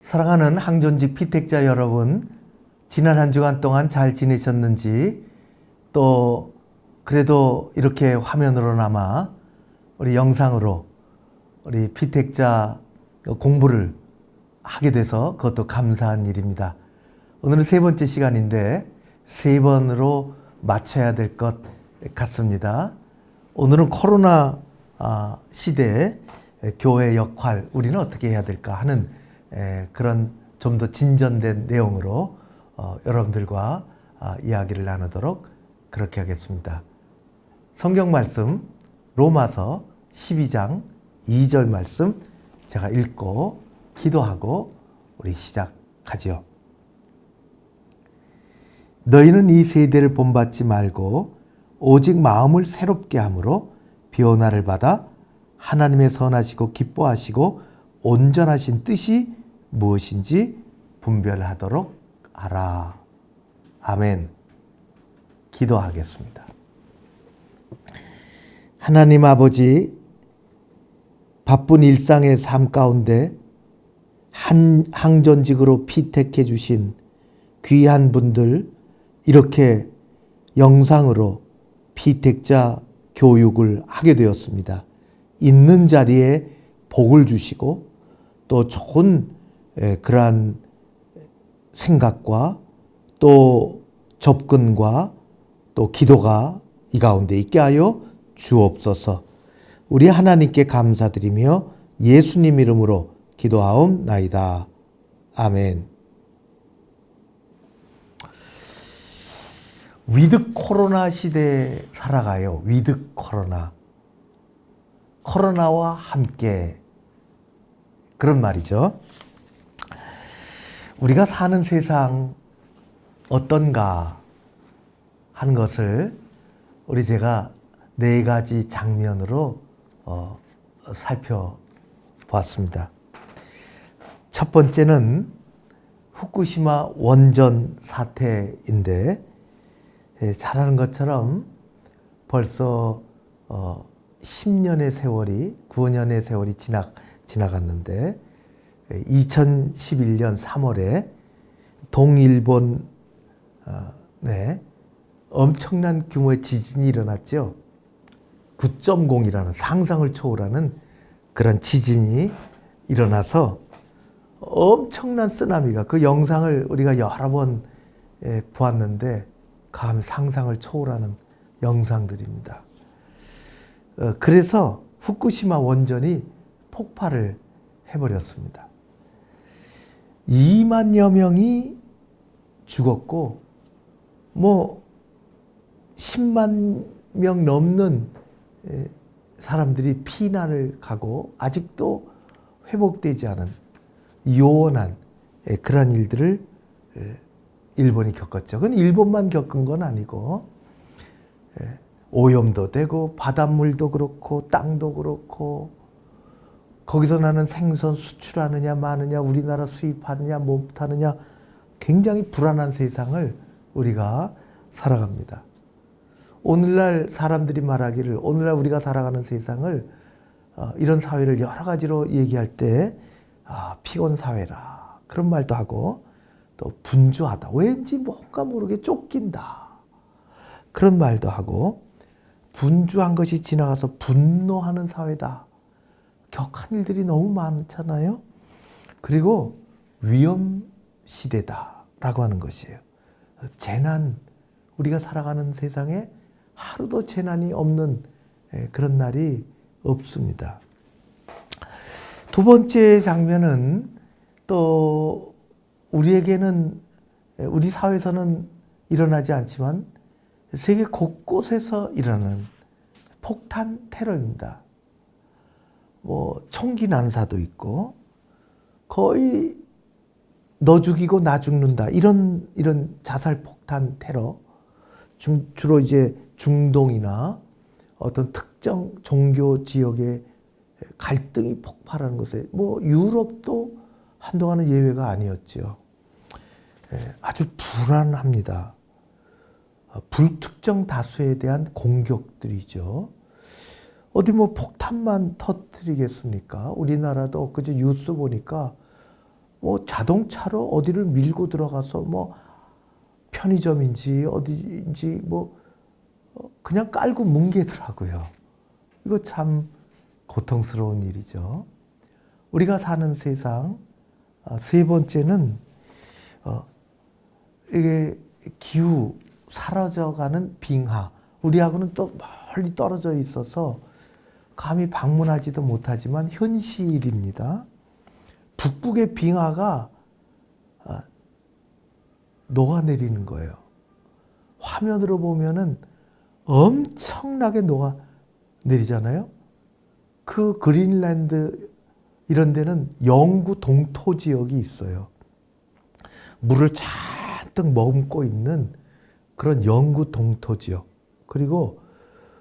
사랑하는 항존직 피택자 여러분, 지난 한 주간 동안 잘 지내셨는지, 또 그래도 이렇게 화면으로나마 우리 영상으로 우리 피택자 공부를 하게 돼서 그것도 감사한 일입니다. 오늘은 세 번째 시간인데 세 번으로 맞춰야 될 것 같습니다. 오늘은 코로나 시대에 교회의 역할, 우리는 어떻게 해야 될까 하는 그런 좀 더 진전된 내용으로 여러분들과 이야기를 나누도록 그렇게 하겠습니다. 성경 말씀 로마서 12장 2절 말씀 제가 읽고 기도하고 우리 시작하지요. 너희는 이 세대를 본받지 말고 오직 마음을 새롭게 함으로 변화를 받아 하나님의 선하시고 기뻐하시고 온전하신 뜻이 무엇인지 분별하도록 하라. 아멘. 기도하겠습니다. 하나님 아버지, 바쁜 일상의 삶 가운데 항전직으로 피택해 주신 귀한 분들, 이렇게 영상으로 피택자 교육을 하게 되었습니다. 있는 자리에 복을 주시고 또 좋은 그러한 생각과 또 접근과 또 기도가 이 가운데 있게 하여 주옵소서. 우리 하나님께 감사드리며 예수님 이름으로 기도하옵나이다. 아멘. 위드 코로나 시대에 살아가요. 위드 코로나. 코로나와 함께, 그런 말이죠. 우리가 사는 세상 어떤가 하는 것을 제가 네 가지 장면으로 살펴보았습니다. 첫 번째는 후쿠시마 원전 사태인데, 잘 아는 것처럼 벌써 10년의 세월이, 9년의 세월이 지나갔는데 2011년 3월에 동일본 엄청난 규모의 지진이 일어났죠. 9.0이라는 상상을 초월하는 그런 지진이 일어나서 엄청난 쓰나미가, 그 영상을 우리가 여러 번 보았는데 감히 상상을 초월하는 영상들입니다. 그래서 후쿠시마 원전이 폭발을 해버렸습니다. 2만여 명이 죽었고 10만 명 넘는 사람들이 피난을 가고 아직도 회복되지 않은 요원한 그런 일들을 일본이 겪었죠. 그건 일본만 겪은 건 아니고 오염도 되고 바닷물도 그렇고 땅도 그렇고 거기서 나는 생선 수출하느냐 마느냐, 우리나라 수입하느냐 못하느냐, 굉장히 불안한 세상을 우리가 살아갑니다. 오늘날 사람들이 말하기를, 오늘날 우리가 살아가는 세상을, 이런 사회를 여러 가지로 얘기할 때 피곤 사회라 그런 말도 하고, 또 분주하다, 왠지 뭔가 모르게 쫓긴다 그런 말도 하고, 분주한 것이 지나가서 분노하는 사회다, 격한 일들이 너무 많잖아요. 그리고 위험 시대다라고 하는 것이에요. 재난, 우리가 살아가는 세상에 하루도 재난이 없는 그런 날이 없습니다. 두 번째 장면은 또 우리에게는, 우리 사회에서는 일어나지 않지만 세계 곳곳에서 일어나는 폭탄 테러입니다. 총기 난사도 있고 거의 너 죽이고 나 죽는다, 이런 자살 폭탄 테러, 주로 이제 중동이나 어떤 특정 종교 지역의 갈등이 폭발하는 것에, 유럽도 한동안은 예외가 아니었죠. 아주 불안합니다. 불특정 다수에 대한 공격들이죠. 어디 뭐 폭탄만 터뜨리겠습니까? 우리나라도 엊그제 뉴스 보니까 뭐 자동차로 어디를 밀고 들어가서 뭐 편의점인지 어디인지 뭐 그냥 깔고 뭉개더라고요. 이거 참 고통스러운 일이죠. 우리가 사는 세상 세 번째는 이게 기후 사라져가는 빙하. 우리하고는 또 멀리 떨어져 있어서 감히 방문하지도 못하지만 현실입니다. 북극의 빙하가 녹아내리는 거예요. 화면으로 보면은 엄청나게 녹아내리잖아요. 그 그린란드 이런 데는 영구 동토 지역이 있어요. 물을 잔뜩 머금고 있는 그런 영구 동토 지역. 그리고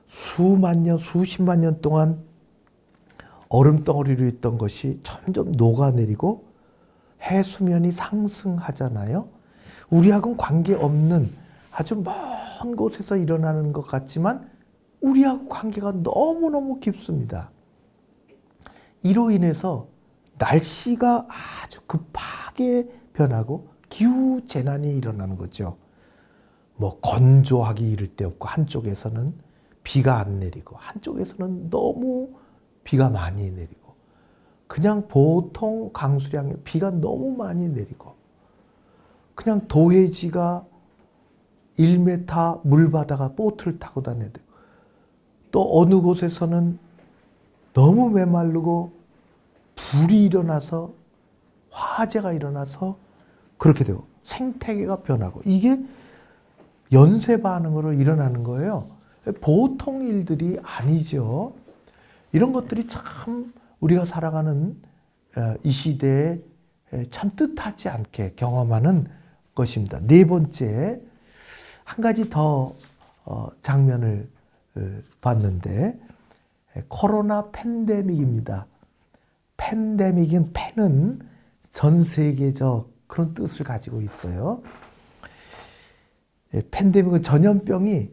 수만 년, 수십만 년 동안 얼음덩어리로 있던 것이 점점 녹아내리고 해수면이 상승하잖아요. 우리하고는 관계없는 아주 먼 곳에서 일어나는 것 같지만 우리하고 관계가 너무너무 깊습니다. 이로 인해서 날씨가 아주 급하게 변하고 기후 재난이 일어나는 거죠. 뭐 건조하기 이를 데 없고 한쪽에서는 비가 안 내리고 한쪽에서는 너무 비가 많이 내리고 그냥 보통 강수량의 비가 너무 많이 내리고 그냥 도해지가 1m 물바다가 보트를 타고 다녀도 또 어느 곳에서는 너무 메마르고 불이 일어나서 화재가 일어나서 그렇게 되고 생태계가 변하고 이게 연쇄 반응으로 일어나는 거예요. 보통 일들이 아니죠. 이런 것들이 참 우리가 살아가는 이 시대에 참 뜻하지 않게 경험하는 것입니다. 네 번째, 한 가지 더 장면을 봤는데 코로나 팬데믹입니다. 팬데믹은 팬은 전 세계적 그런 뜻을 가지고 있어요. 팬데믹은 전염병이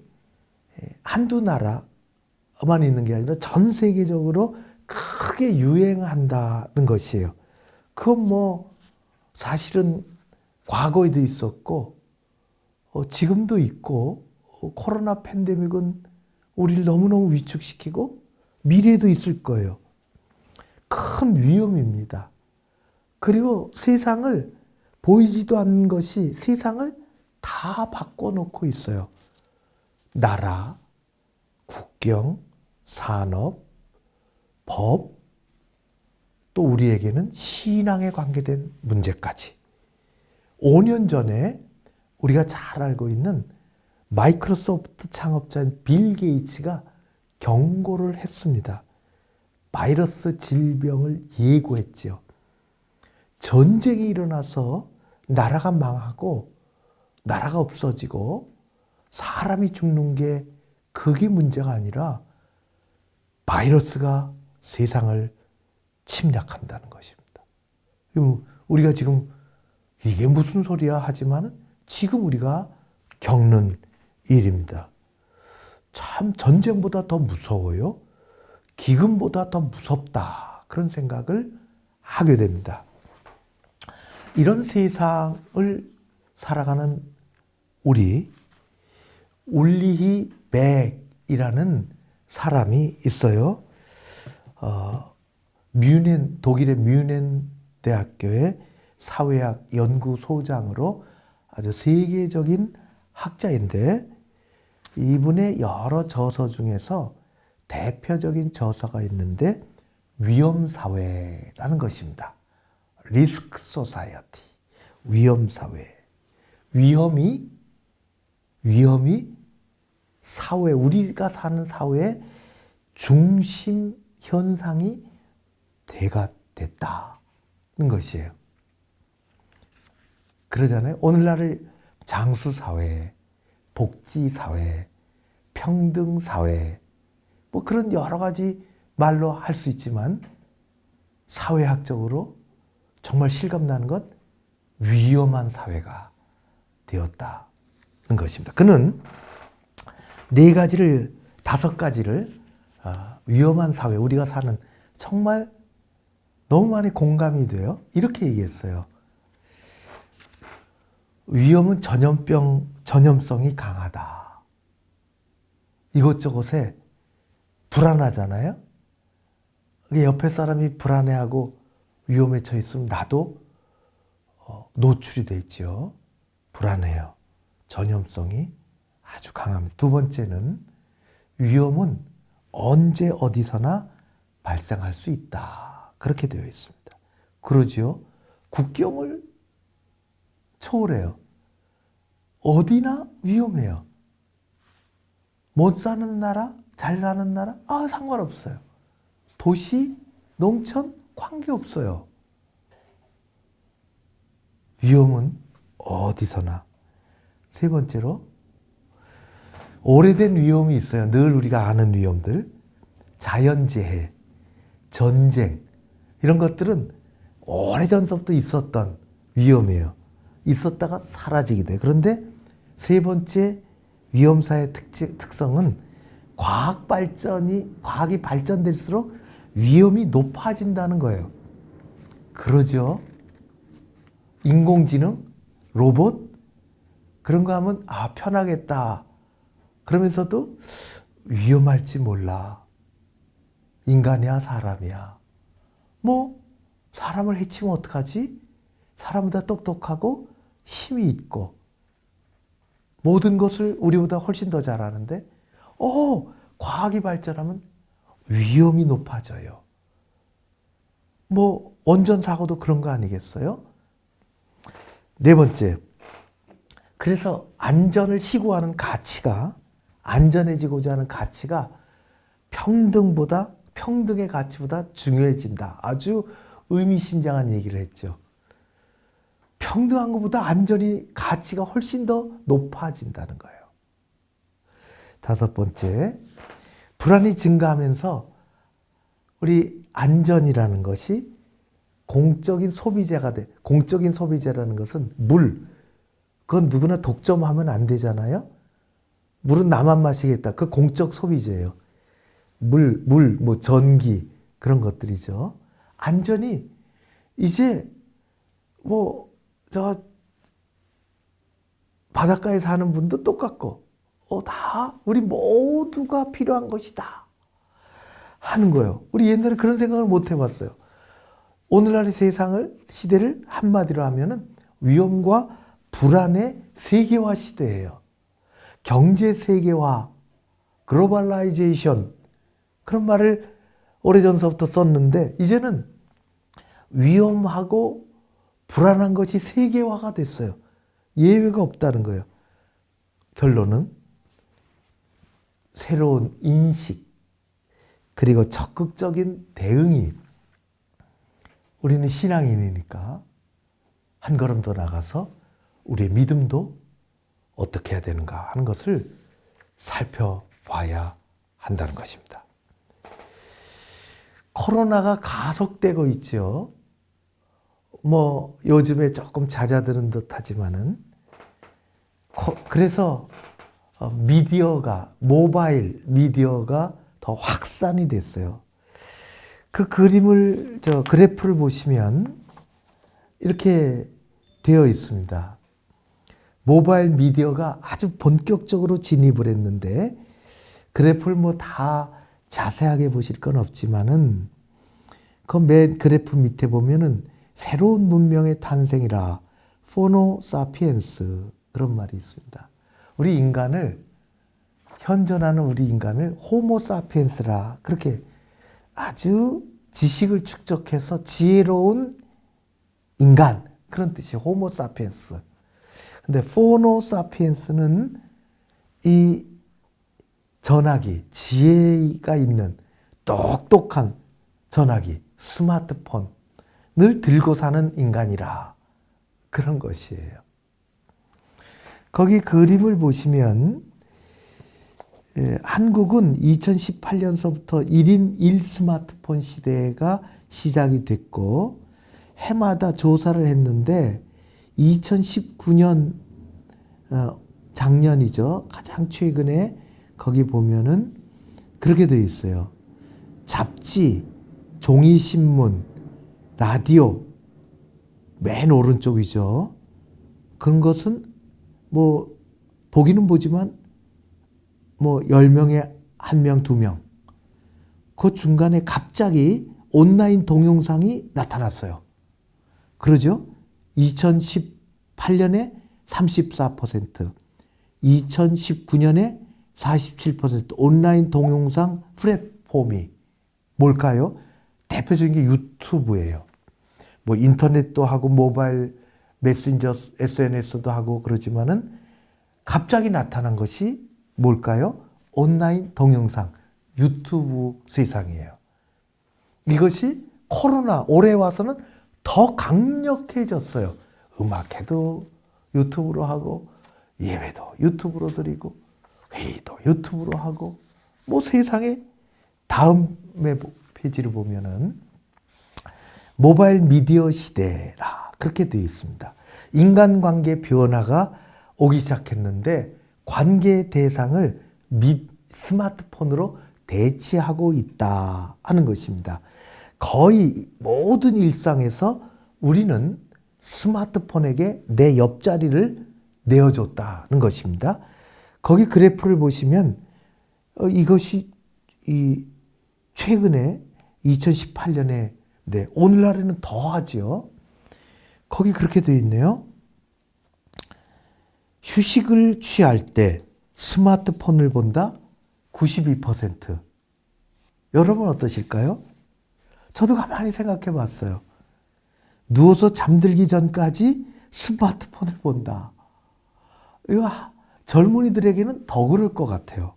한두 나라만 있는 게 아니라 전 세계적으로 크게 유행한다는 것이에요. 그건 뭐 사실은 과거에도 있었고 지금도 있고 코로나 팬데믹은 우리를 너무너무 위축시키고 미래에도 있을 거예요. 큰 위험입니다. 그리고 세상을 보이지도 않는 것이 세상을 다 바꿔놓고 있어요. 나라, 국경, 산업, 법, 또 우리에게는 신앙에 관계된 문제까지. 5년 전에 우리가 잘 알고 있는 마이크로소프트 창업자인 빌 게이츠가 경고를 했습니다. 바이러스 질병을 예고했죠. 전쟁이 일어나서 나라가 망하고 나라가 없어지고 사람이 죽는 게 그게 문제가 아니라 바이러스가 세상을 침략한다는 것입니다. 우리가 지금 이게 무슨 소리야 하지만 지금 우리가 겪는 일입니다. 참 전쟁보다 더 무서워요. 기근보다 더 무섭다. 그런 생각을 하게 됩니다. 이런 세상을 살아가는 우리 울리히 백이라는 사람이 있어요. 독일의 뮌헨 대학교의 사회학 연구소장으로 아주 세계적인 학자인데 이분의 여러 저서 중에서 대표적인 저서가 있는데 위험사회라는 것입니다. 리스크 소사이어티, 위험사회. 위험이 사회, 우리가 사는 사회의 중심 현상이 됐다는 것이에요. 그러잖아요. 오늘날의 장수사회, 복지사회, 평등사회, 뭐 그런 여러 가지 말로 할 수 있지만 사회학적으로 정말 실감나는 것 위험한 사회가 되었다는 것입니다. 그는 5가지를 위험한 사회, 우리가 사는 정말 너무 많이 공감이 돼요. 이렇게 얘기했어요. 위험은 전염성이 강하다. 이것저것에 불안하잖아요. 옆에 사람이 불안해하고 위험에 처해 있으면 나도 노출이 돼 있죠. 불안해요. 전염성이 아주 강합니다. 두 번째는 위험은 언제 어디서나 발생할 수 있다. 그렇게 되어 있습니다. 그러지요. 국경을 초월해요. 어디나 위험해요. 못 사는 나라, 잘 사는 나라, 상관없어요. 도시, 농촌, 관계없어요. 위험은 어디서나. 세 번째로, 오래된 위험이 있어요. 늘 우리가 아는 위험들. 자연재해, 전쟁, 이런 것들은 오래전부터 있었던 위험이에요. 있었다가 사라지게 돼요. 그런데 세 번째 위험사의 특성은 과학이 발전될수록 위험이 높아진다는 거예요. 그러죠. 인공지능, 로봇, 그런 거 하면 편하겠다. 그러면서도 위험할지 몰라. 인간이야, 사람이야. 사람을 해치면 어떡하지? 사람보다 똑똑하고 힘이 있고 모든 것을 우리보다 훨씬 더 잘하는데 과학이 발전하면 위험이 높아져요. 원전사고도 그런 거 아니겠어요? 네 번째, 그래서 안전을 희구하는 가치가, 안전해지고자 하는 가치가 평등의 가치보다 중요해진다. 아주 의미심장한 얘기를 했죠. 평등한 것보다 안전이 가치가 훨씬 더 높아진다는 거예요. 다섯 번째, 불안이 증가하면서 우리 안전이라는 것이 공적인 소비재라는 것은 물. 그건 누구나 독점하면 안 되잖아요. 물은 나만 마시겠다. 그 공적 소비재예요. 물, 전기, 그런 것들이죠. 안전이 이제 바닷가에 사는 분도 똑같고, 다 우리 모두가 필요한 것이다 하는 거예요. 우리 옛날에 그런 생각을 못 해봤어요. 오늘날의 시대를 한마디로 하면은 위험과 불안의 세계화 시대예요. 경제 세계화, 글로벌라이제이션, 그런 말을 오래전서부터 썼는데 이제는 위험하고 불안한 것이 세계화가 됐어요. 예외가 없다는 거예요. 결론은 새로운 인식, 그리고 적극적인 대응이, 우리는 신앙인이니까 한 걸음 더 나가서 우리의 믿음도 어떻게 해야 되는가 하는 것을 살펴봐야 한다는 것입니다. 코로나가 가속되고 있죠. 요즘에 조금 잦아드는 듯 하지만은, 그래서 모바일 미디어가 더 확산이 됐어요. 그 그래프를 보시면 이렇게 되어 있습니다. 모바일 미디어가 아주 본격적으로 진입을 했는데, 그래프를 다 자세하게 보실 건 없지만은, 그 맨 그래프 밑에 보면은 새로운 문명의 탄생이라, 포노 사피엔스, 그런 말이 있습니다. 현존하는 우리 인간을 호모 사피엔스라, 그렇게 아주 지식을 축적해서 지혜로운 인간, 그런 뜻이 호모 사피엔스. 근데 포노 사피엔스는 이 전화기, 지혜가 있는 똑똑한 전화기, 스마트폰을 들고 사는 인간이라, 그런 것이에요. 거기 그림을 보시면 한국은 2018년서부터 1인 1스마트폰 시대가 시작이 됐고, 해마다 조사를 했는데 2019년 작년이죠. 가장 최근에 거기 보면은 그렇게 되어 있어요. 잡지, 종이신문, 라디오, 맨 오른쪽이죠. 그런 것은 뭐 보기는 보지만 뭐 10명에 1명, 2명. 그 중간에 갑자기 온라인 동영상이 나타났어요. 그러죠? 2018년에 34%, 2019년에 47% 온라인 동영상 플랫폼이 뭘까요? 대표적인 게 유튜브예요. 뭐 인터넷도 하고 모바일 메신저 SNS도 하고 그러지만은 갑자기 나타난 것이 뭘까요? 온라인 동영상 유튜브 세상이에요. 이것이 코로나 올해 와서는 더 강력해졌어요. 음악회도 유튜브로 하고 예배도 유튜브로 드리고 회의도 유튜브로 하고 뭐 세상에 다음에 페이지를 보면은 모바일 미디어 시대라 그렇게 되어 있습니다. 인간관계 변화가 오기 시작했는데 관계 대상을 스마트폰으로 대체하고 있다 하는 것입니다. 거의 모든 일상에서 우리는 스마트폰에게 내 옆자리를 내어줬다는 것입니다. 거기 그래프를 보시면 이것이 최근에 2018년에 오늘날에는 더 하죠. 거기 그렇게 되어 있네요. 휴식을 취할 때 스마트폰을 본다 92%. 여러분 어떠실까요? 저도 가만히 생각해 봤어요. 누워서 잠들기 전까지 스마트폰을 본다. 이거 젊은이들에게는 더 그럴 것 같아요.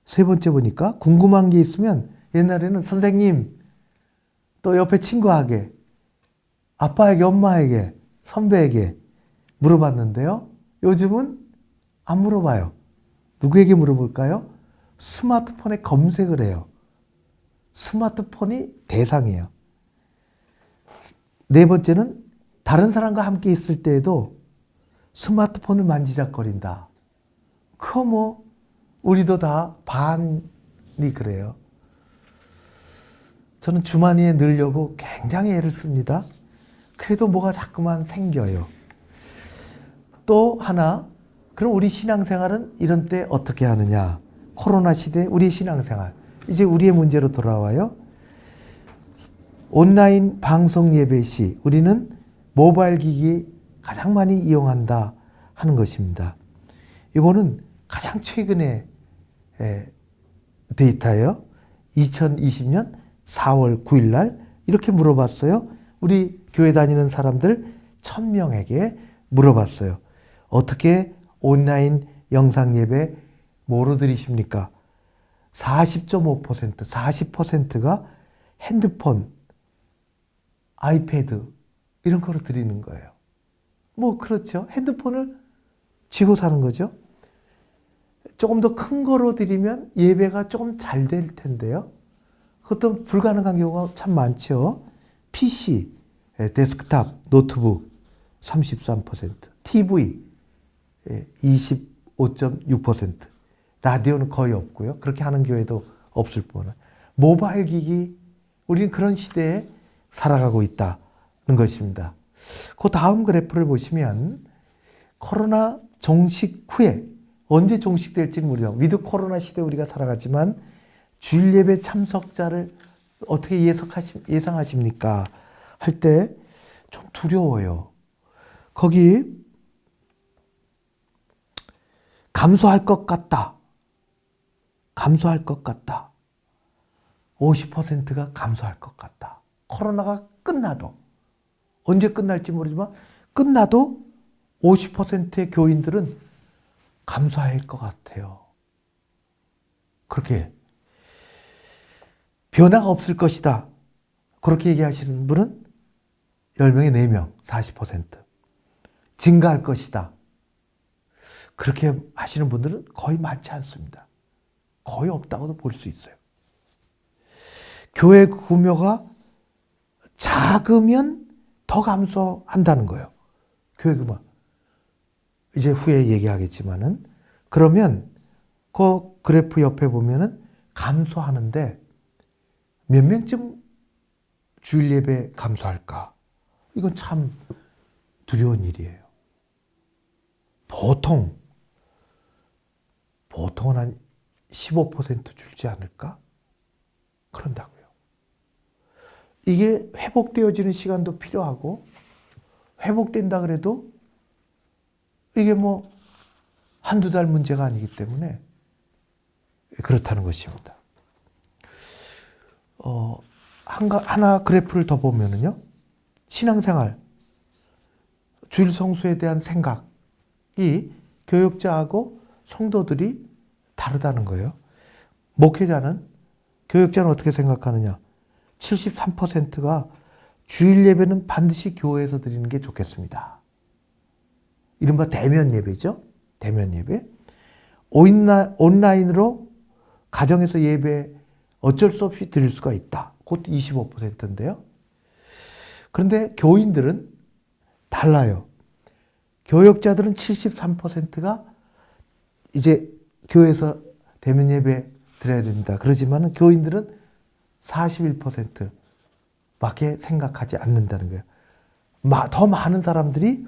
세 번째 보니까 궁금한 게 있으면 옛날에는 선생님, 또 옆에 친구에게, 아빠에게, 엄마에게, 선배에게 물어봤는데요. 요즘은 안 물어봐요. 누구에게 물어볼까요? 스마트폰에 검색을 해요. 스마트폰이 대상이에요. 네 번째는 다른 사람과 함께 있을 때에도 스마트폰을 만지작거린다. 그거 뭐 우리도 다 반이 그래요. 저는 주머니에 넣으려고 굉장히 애를 씁니다. 그래도 뭐가 자꾸만 생겨요. 또 하나, 그럼 우리 신앙생활은 이런 때 어떻게 하느냐? 코로나 시대 우리 신앙생활. 이제 우리의 문제로 돌아와요. 온라인 방송 예배 시 우리는 모바일 기기 가장 많이 이용한다 하는 것입니다. 이거는 가장 최근의 데이터예요. 2020년 4월 9일 날 이렇게 물어봤어요. 우리 교회 다니는 사람들 1000명에게 물어봤어요. 어떻게 온라인 영상 예배 뭐로 드리십니까? 40.5%, 40%가 핸드폰, 아이패드 이런 거로 드리는 거예요. 뭐 그렇죠. 핸드폰을 쥐고 사는 거죠. 조금 더 큰 거로 드리면 예배가 조금 잘 될 텐데요. 그것도 불가능한 경우가 참 많죠. PC, 데스크탑, 노트북 33%, TV 25.6%, 라디오는 거의 없고요. 그렇게 하는 교회도 없을 뿐. 모바일 기기, 우리는 그런 시대에 살아가고 있다는 것입니다. 그 다음 그래프를 보시면 코로나 종식 후에 언제 종식될지는 모르죠. 위드 코로나 시대에 우리가 살아가지만 주일 예배 참석자를 어떻게 예상하십니까? 할 때 좀 두려워요. 거기 감소할 것 같다. 감소할 것 같다. 50%가 감소할 것 같다. 코로나가 끝나도 언제 끝날지 모르지만 끝나도 50%의 교인들은 감소할 것 같아요. 그렇게 변화가 없을 것이다. 그렇게 얘기하시는 분은 10명에 4명, 40%. 증가할 것이다. 그렇게 하시는 분들은 거의 많지 않습니다. 거의 없다고도 볼 수 있어요. 교회 규모가 작으면 더 감소한다는 거예요. 교회 규모. 이제 후에 얘기하겠지만은 그러면 그 그래프 옆에 보면은 감소하는데 몇 명쯤 주일 예배 감소할까? 이건 참 두려운 일이에요. 보통은 한 15% 줄지 않을까? 그런다고요. 이게 회복되어지는 시간도 필요하고, 회복된다 그래도 이게 뭐 한두 달 문제가 아니기 때문에 그렇다는 것입니다. 하나 그래프를 더 보면은요, 신앙생활, 주일 성수에 대한 생각이 교역자하고 성도들이 다르다는 거예요. 교역자는 어떻게 생각하느냐? 73%가 주일 예배는 반드시 교회에서 드리는 게 좋겠습니다. 이른바 대면 예배죠. 대면 예배. 온라인으로 가정에서 예배 어쩔 수 없이 드릴 수가 있다. 그것도 25%인데요. 그런데 교인들은 달라요. 교역자들은 73%가 이제 교회에서 대면 예배 드려야 됩니다. 그러지만 교인들은 41%밖에 생각하지 않는다는 거예요. 더 많은 사람들이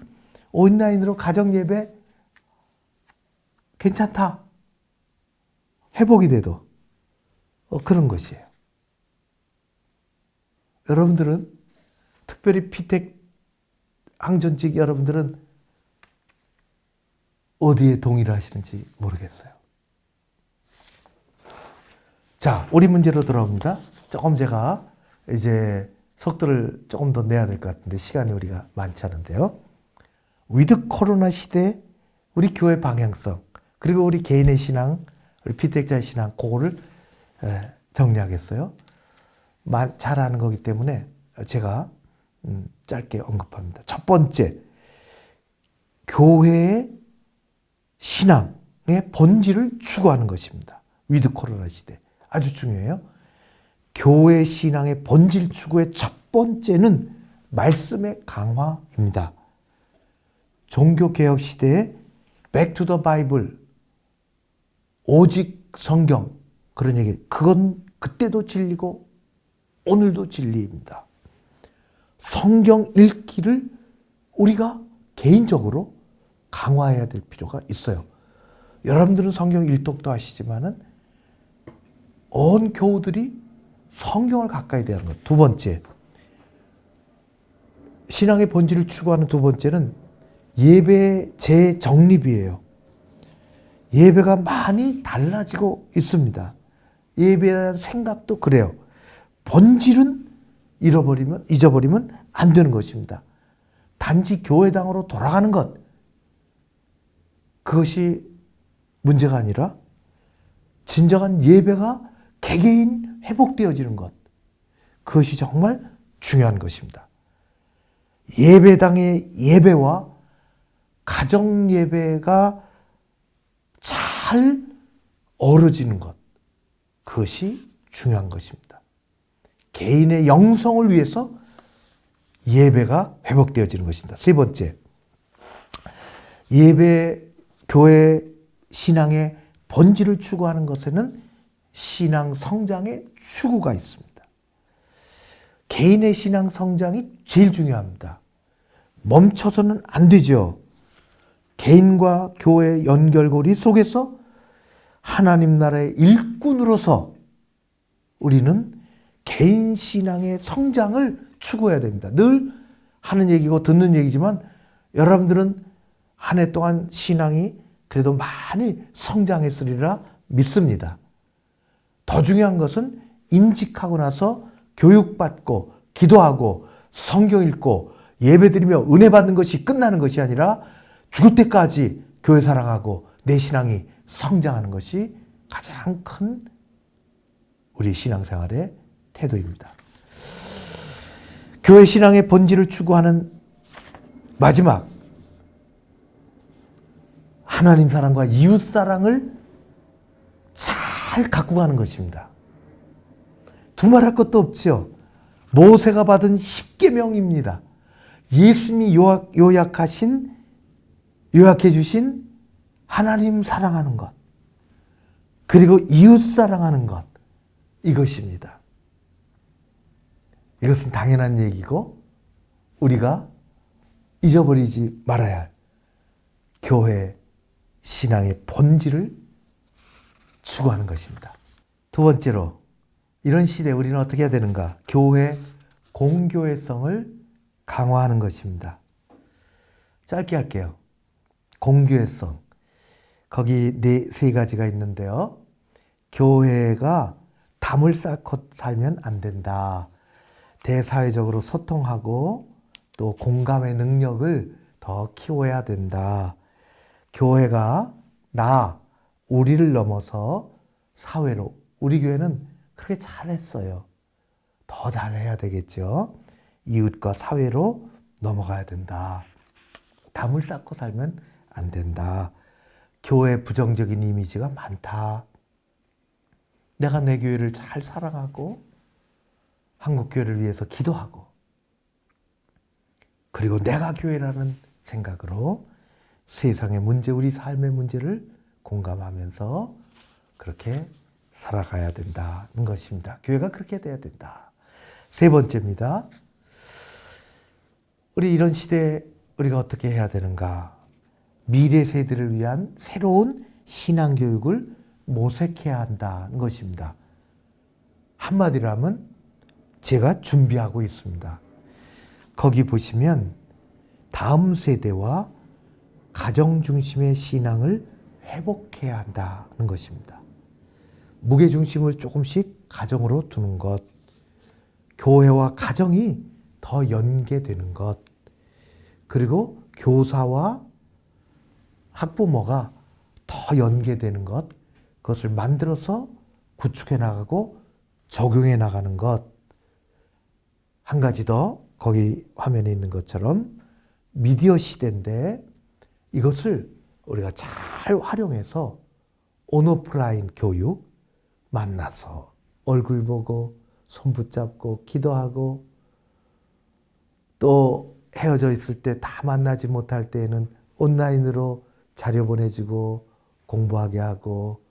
온라인으로 가정 예배 괜찮다. 회복이 돼도 그런 것이에요. 여러분들은 특별히 피택 항전직 여러분들은 어디에 동의를 하시는지 모르겠어요. 자, 우리 문제로 돌아옵니다. 조금 제가 이제 속도를 조금 더 내야 될 것 같은데 시간이 우리가 많지 않은데요. 위드 코로나 시대에 우리 교회 방향성, 그리고 우리 개인의 신앙, 우리 피택자의 신앙, 그거를 정리하겠어요. 잘 아는 거기 때문에 제가 짧게 언급합니다. 첫 번째, 교회의 신앙의 본질을 추구하는 것입니다. 위드 코로나 시대. 아주 중요해요. 교회 신앙의 본질 추구의 첫 번째는 말씀의 강화입니다. 종교개혁 시대에 Back to the Bible, 오직 성경, 그런 얘기, 그건 그때도 진리고 오늘도 진리입니다. 성경 읽기를 우리가 개인적으로 강화해야 될 필요가 있어요. 여러분들은 성경 일독도 하시지만은 온 교우들이 성경을 가까이 대하는 것. 두 번째, 신앙의 본질을 추구하는 두 번째는 예배의 재정립이에요. 예배가 많이 달라지고 있습니다. 예배에 대한 생각도 그래요. 본질은 잊어버리면 안 되는 것입니다. 단지 교회당으로 돌아가는 것, 그것이 문제가 아니라 진정한 예배가 개개인 회복되어지는 것, 그것이 정말 중요한 것입니다. 예배당의 예배와 가정 예배가 잘 어우러지는 것, 그것이 중요한 것입니다. 개인의 영성을 위해서 예배가 회복되어지는 것입니다. 세 번째, 교회 신앙의 본질을 추구하는 것에는 신앙 성장의 추구가 있습니다. 개인의 신앙 성장이 제일 중요합니다. 멈춰서는 안 되죠. 개인과 교회의 연결고리 속에서 하나님 나라의 일꾼으로서 우리는 개인 신앙의 성장을 추구해야 됩니다. 늘 하는 얘기고 듣는 얘기지만 여러분들은 한 해 동안 신앙이 그래도 많이 성장했으리라 믿습니다. 더 중요한 것은 임직하고 나서 교육받고 기도하고 성경 읽고 예배드리며 은혜 받는 것이 끝나는 것이 아니라 죽을 때까지 교회 사랑하고 내 신앙이 성장하는 것이 가장 큰 우리 신앙생활의 태도입니다. 교회 신앙의 본질을 추구하는 마지막, 하나님 사랑과 이웃 사랑을 잘 갖고 가는 것입니다. 두말할 것도 없죠. 모세가 받은 10계명입니다. 예수님이 요약해 주신 하나님 사랑하는 것, 그리고 이웃 사랑하는 것, 이것입니다. 이것은 당연한 얘기고 우리가 잊어버리지 말아야 할 교회 신앙의 본질을 추구하는 것입니다. 두 번째로 이런 시대에 우리는 어떻게 해야 되는가? 교회 공교회성을 강화하는 것입니다. 짧게 할게요. 공교회성. 거기 세 가지가 있는데요. 교회가 담을 쌓고 살면 안 된다. 대사회적으로 소통하고 또 공감의 능력을 더 키워야 된다. 교회가 우리를 넘어서 사회로, 우리 교회는 그렇게 잘했어요. 더 잘해야 되겠죠. 이웃과 사회로 넘어가야 된다. 담을 쌓고 살면 안 된다. 교회 부정적인 이미지가 많다. 내가 내 교회를 잘 사랑하고 한국 교회를 위해서 기도하고 그리고 내가 교회라는 생각으로 세상의 문제, 우리 삶의 문제를 공감하면서 그렇게 살아가야 된다는 것입니다. 교회가 그렇게 돼야 된다. 세 번째입니다. 우리 이런 시대에 우리가 어떻게 해야 되는가? 미래 세대를 위한 새로운 신앙교육을 모색해야 한다는 것입니다. 한마디로 하면 제가 준비하고 있습니다. 거기 보시면 다음 세대와 가정 중심의 신앙을 회복해야 한다는 것입니다. 무게 중심을 조금씩 가정으로 두는 것, 교회와 가정이 더 연계되는 것, 그리고 교사와 학부모가 더 연계되는 것, 그것을 만들어서 구축해 나가고 적용해 나가는 것. 한 가지 더 거기 화면에 있는 것처럼 미디어 시대인데 이것을 우리가 잘 활용해서 온오프라인 교육, 만나서 얼굴 보고 손 붙잡고 기도하고 또 헤어져 있을 때 다 만나지 못할 때에는 온라인으로 자료 보내주고 공부하게 하고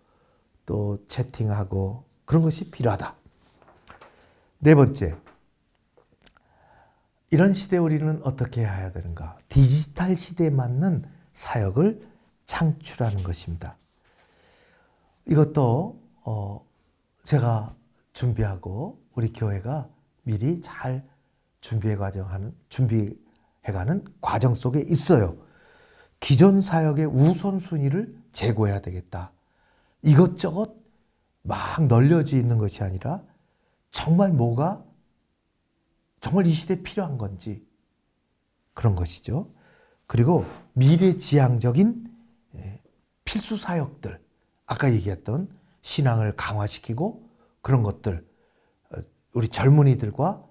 또 채팅하고 그런 것이 필요하다. 네 번째, 이런 시대에 우리는 어떻게 해야 되는가? 디지털 시대에 맞는 사역을 창출하는 것입니다. 이것도 제가 준비하고 우리 교회가 미리 잘 준비해가는 과정 속에 있어요. 기존 사역의 우선순위를 제고해야 되겠다. 이것저것 막 널려져 있는 것이 아니라 정말 뭐가 정말 이 시대에 필요한 건지 그런 것이죠. 그리고 미래지향적인 필수 사역들, 아까 얘기했던 신앙을 강화시키고 그런 것들, 우리 젊은이들과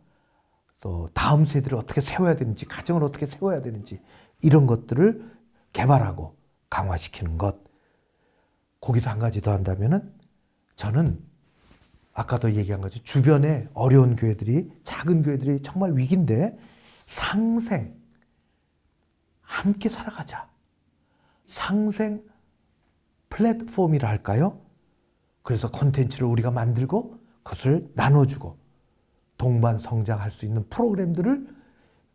또 다음 세대를 어떻게 세워야 되는지, 가정을 어떻게 세워야 되는지 이런 것들을 개발하고 강화시키는 것. 거기서 한 가지 더 한다면은 저는 아까도 얘기한 거죠. 주변에 어려운 교회들이, 작은 교회들이 정말 위기인데 상생, 함께 살아가자. 상생 플랫폼이라 할까요? 그래서 콘텐츠를 우리가 만들고 그것을 나눠주고 동반 성장할 수 있는 프로그램들을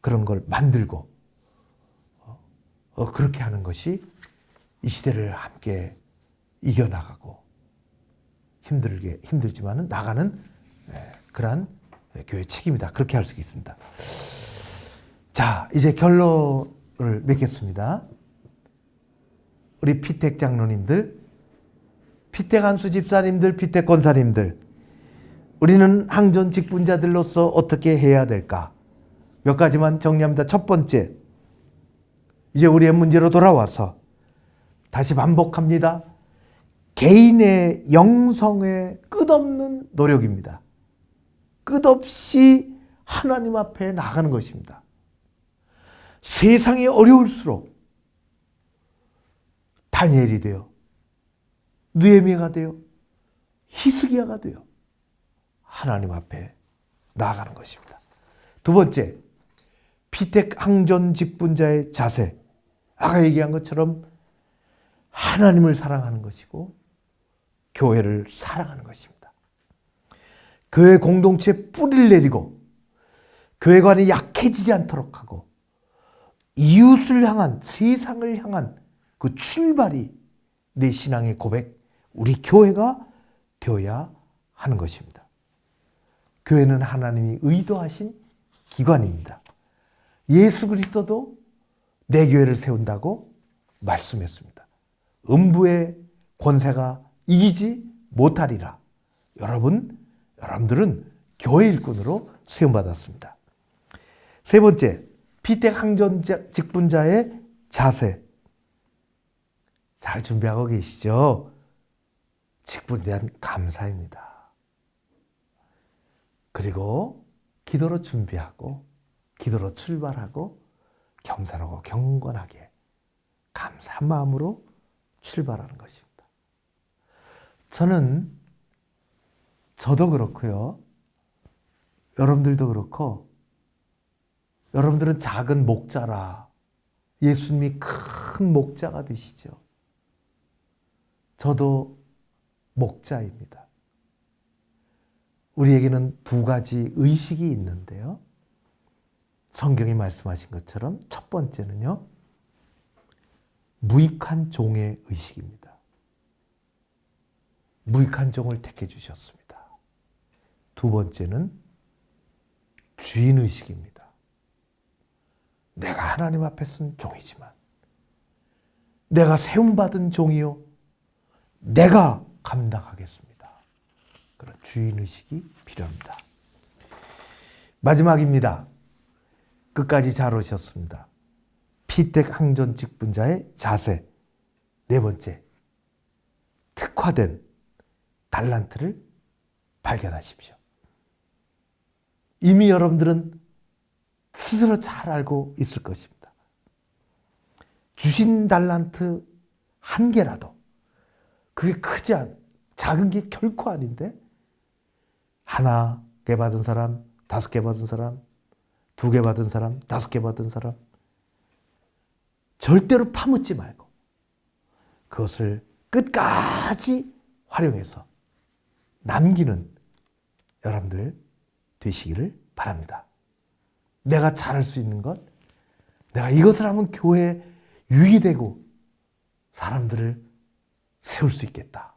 그런 걸 만들고 그렇게 하는 것이 이 시대를 함께 이겨나가고 힘들지만은 나가는 그러한 교회 책임이다. 그렇게 할 수 있습니다. 자, 이제 결론을 맺겠습니다. 우리 피택 장로님들, 피택 한수 집사님들, 피택 권사님들, 우리는 항전 직분자들로서 어떻게 해야 될까? 몇 가지만 정리합니다. 첫 번째, 이제 우리의 문제로 돌아와서 다시 반복합니다. 개인의 영성의 끝없는 노력입니다. 끝없이 하나님 앞에 나가는 것입니다. 세상이 어려울수록 다니엘이 되어 느헤미야가 되어 히스기야가 되어 하나님 앞에 나아가는 것입니다. 두 번째, 피택 항전 직분자의 자세. 아까 얘기한 것처럼 하나님을 사랑하는 것이고 교회를 사랑하는 것입니다. 교회 공동체에 뿌리를 내리고 교회관이 약해지지 않도록 하고 이웃을 향한, 세상을 향한 그 출발이 내 신앙의 고백, 우리 교회가 되어야 하는 것입니다. 교회는 하나님이 의도하신 기관입니다. 예수 그리스도도 내 교회를 세운다고 말씀했습니다. 음부의 권세가 이기지 못하리라. 여러분들은 교회 일꾼으로 세움받았습니다. 세 번째, 피택 항전 직분자의 자세. 잘 준비하고 계시죠? 직분에 대한 감사입니다. 그리고 기도로 준비하고 기도로 출발하고 겸손하고 경건하게 감사한 마음으로 출발하는 것입니다. 저도 그렇고요. 여러분들도 그렇고, 여러분들은 작은 목자라 예수님이 큰 목자가 되시죠. 저도 목자입니다. 우리에게는 두 가지 의식이 있는데요. 성경이 말씀하신 것처럼 첫 번째는요, 무익한 종의 의식입니다. 무익한 종을 택해 주셨습니다. 두 번째는 주인의식입니다. 내가 하나님 앞에 쓴 종이지만 내가 세움받은 종이요, 내가 감당하겠습니다. 그런 주인의식이 필요합니다. 마지막입니다. 끝까지 잘 오셨습니다. 피택 항전 직분자의 자세. 네 번째, 특화된 달란트를 발견하십시오. 이미 여러분들은 스스로 잘 알고 있을 것입니다. 주신 달란트 한 개라도, 그게 작은 게 결코 아닌데, 하나 개 받은 사람, 5개 받은 사람, 2개 받은 사람, 5개 받은 사람, 절대로 파묻지 말고 그것을 끝까지 활용해서 남기는 여러분들 되시기를 바랍니다. 내가 잘할 수 있는 것, 내가 이것을 하면 교회에 유익되고 사람들을 세울 수 있겠다.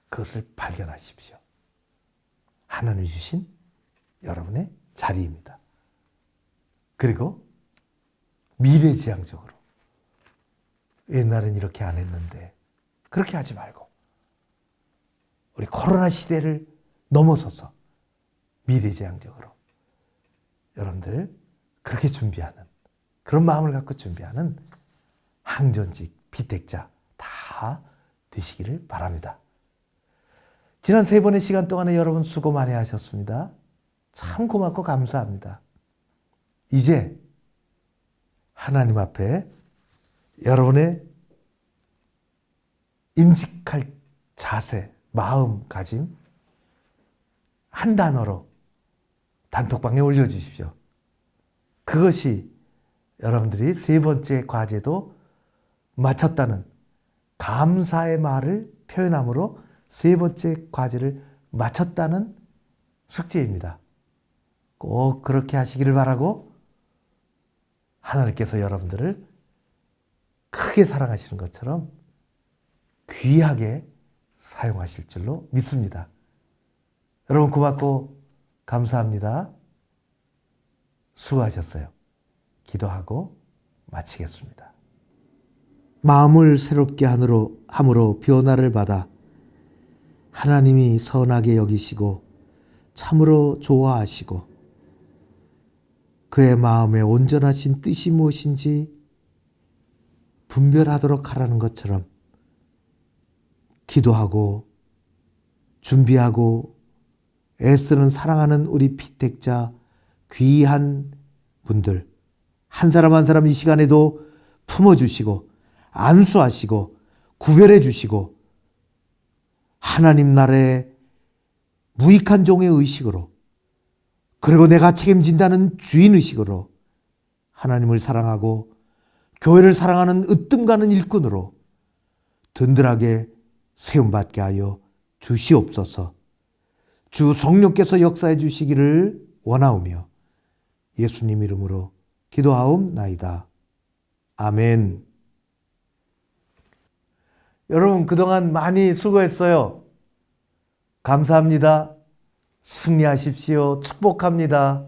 그것을 발견하십시오. 하나님이 주신 여러분의 자리입니다. 그리고 미래지향적으로, 옛날엔 이렇게 안 했는데 그렇게 하지 말고 우리 코로나 시대를 넘어서서 미래지향적으로 여러분들 그렇게 준비하는, 그런 마음을 갖고 준비하는 항전직 피택자 다 되시기를 바랍니다. 지난 3번의 시간 동안에 여러분 수고 많이 하셨습니다. 참 고맙고 감사합니다. 이제 하나님 앞에 여러분의 임직할 자세, 마음가짐 한 단어로 단톡방에 올려주십시오. 그것이 여러분들이 3번째 과제도 마쳤다는 감사의 말을 표현함으로 3번째 과제를 마쳤다는 숙제입니다. 꼭 그렇게 하시기를 바라고, 하나님께서 여러분들을 크게 사랑하시는 것처럼 귀하게 사용하실 줄로 믿습니다. 여러분 고맙고 감사합니다. 수고하셨어요. 기도하고 마치겠습니다. 마음을 새롭게 함으로 변화를 받아 하나님이 선하게 여기시고 참으로 좋아하시고 그의 마음에 온전하신 뜻이 무엇인지 분별하도록 하라는 것처럼 기도하고 준비하고 애쓰는 사랑하는 우리 피택자 귀한 분들 한 사람 한 사람 이 시간에도 품어주시고 안수하시고 구별해 주시고 하나님 나라의 무익한 종의 의식으로, 그리고 내가 책임진다는 주인의식으로 하나님을 사랑하고 교회를 사랑하는 으뜸 가는 일꾼으로 든든하게 세움받게 하여 주시옵소서. 주 성령께서 역사해 주시기를 원하오며 예수님 이름으로 기도하옵나이다. 아멘. 여러분 그동안 많이 수고했어요. 감사합니다. 승리하십시오. 축복합니다.